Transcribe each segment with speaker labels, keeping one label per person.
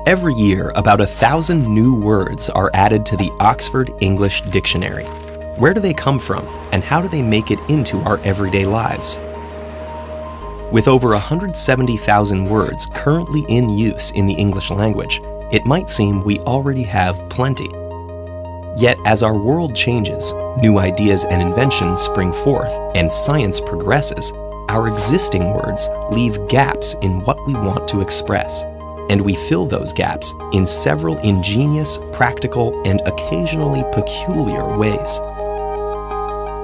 Speaker 1: Every year, about 1,000 new words are added to the Oxford English Dictionary. Where do they come from, and how do they make it into our everyday lives? With over 170,000 words currently in use in the English language, it might seem we already have plenty. Yet, as our world changes, new ideas and inventions spring forth, and science progresses, our existing words leave gaps in what we want to express, and we fill those gaps in several ingenious, practical, and occasionally peculiar ways.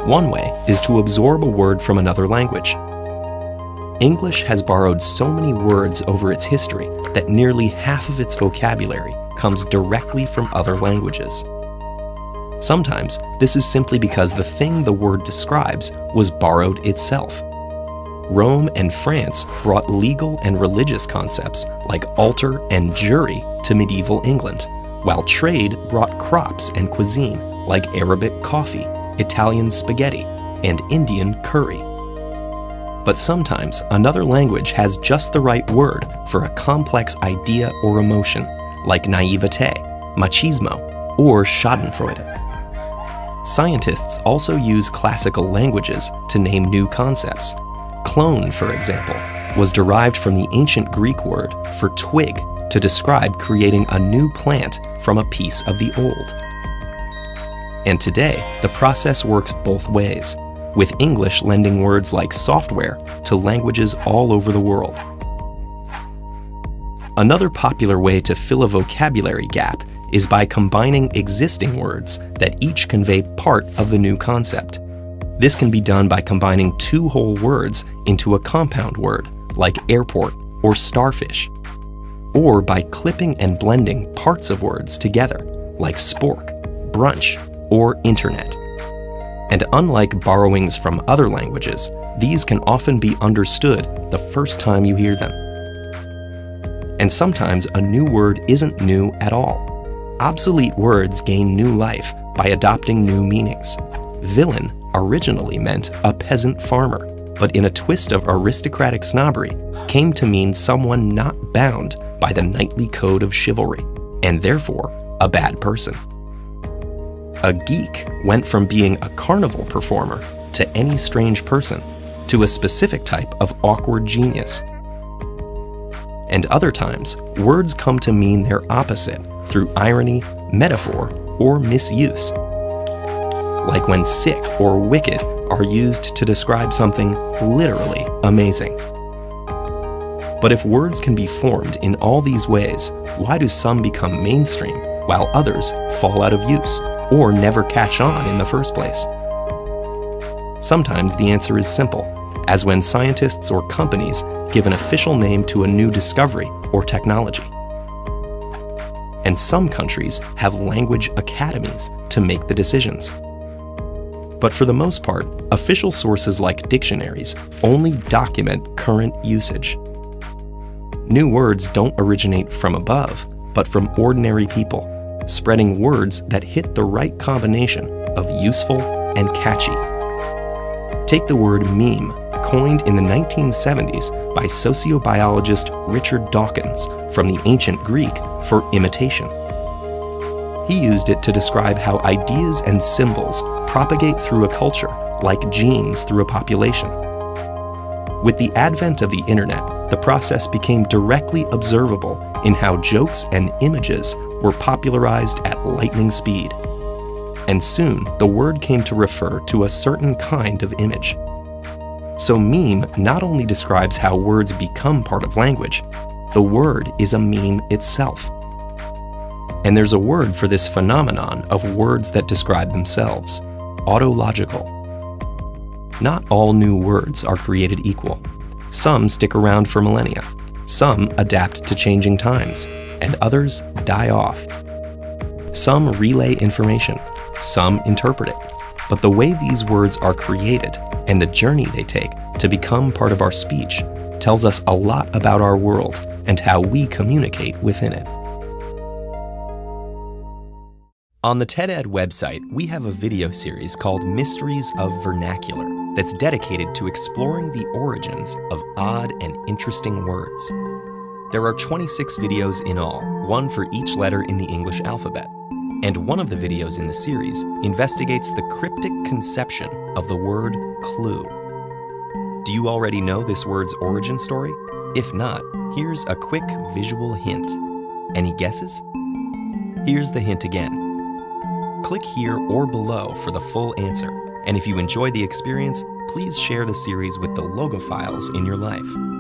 Speaker 1: One way is to absorb a word from another language. English has borrowed so many words over its history that nearly half of its vocabulary comes directly from other languages. Sometimes, this is simply because the thing the word describes was borrowed itself. Rome and France brought legal and religious concepts like altar and jury to medieval England, while trade brought crops and cuisine like Arabic coffee, Italian spaghetti, and Indian curry. But sometimes another language has just the right word for a complex idea or emotion, like naivete, machismo, or schadenfreude. Scientists also use classical languages to name new concepts. Clone, for example, was derived from the ancient Greek word for twig to describe creating a new plant from a piece of the old. And today, the process works both ways, with English lending words like software to languages all over the world. Another popular way to fill a vocabulary gap is by combining existing words that each convey part of the new concept. This can be done by combining two whole words into a compound word, like airport or starfish, or by clipping and blending parts of words together, like spork, brunch, or internet. And unlike borrowings from other languages, these can often be understood the first time you hear them. And sometimes a new word isn't new at all. Obsolete words gain new life by adopting new meanings. Villain originally meant a peasant farmer, but in a twist of aristocratic snobbery, came to mean someone not bound by the knightly code of chivalry, and therefore a bad person. A geek went from being a carnival performer to any strange person, to a specific type of awkward genius. And other times, words come to mean their opposite through irony, metaphor, or misuse. Like when sick or wicked are used to describe something literally amazing. But if words can be formed in all these ways, why do some become mainstream while others fall out of use or never catch on in the first place? Sometimes the answer is simple, as when scientists or companies give an official name to a new discovery or technology. And some countries have language academies to make the decisions. But for the most part, official sources like dictionaries only document current usage. New words don't originate from above, but from ordinary people, spreading words that hit the right combination of useful and catchy. Take the word meme, coined in the 1970s by sociobiologist Richard Dawkins from the ancient Greek for imitation. He used it to describe how ideas and symbols propagate through a culture like genes through a population. With the advent of the internet, the process became directly observable in how jokes and images were popularized at lightning speed. And soon, the word came to refer to a certain kind of image. So meme not only describes how words become part of language, the word is a meme itself. And there's a word for this phenomenon of words that describe themselves: autological. Not all new words are created equal. Some stick around for millennia, some adapt to changing times, and others die off. Some relay information, some interpret it. But the way these words are created and the journey they take to become part of our speech tells us a lot about our world and how we communicate within it. On the TED-Ed website, we have a video series called Mysteries of Vernacular that's dedicated to exploring the origins of odd and interesting words. There are 26 videos in all, one for each letter in the English alphabet. And one of the videos in the series investigates the cryptic conception of the word clue. Do you already know this word's origin story? If not, here's a quick visual hint. Any guesses? Here's the hint again. Click here or below for the full answer. And if you enjoy the experience, please share the series with the logophiles in your life.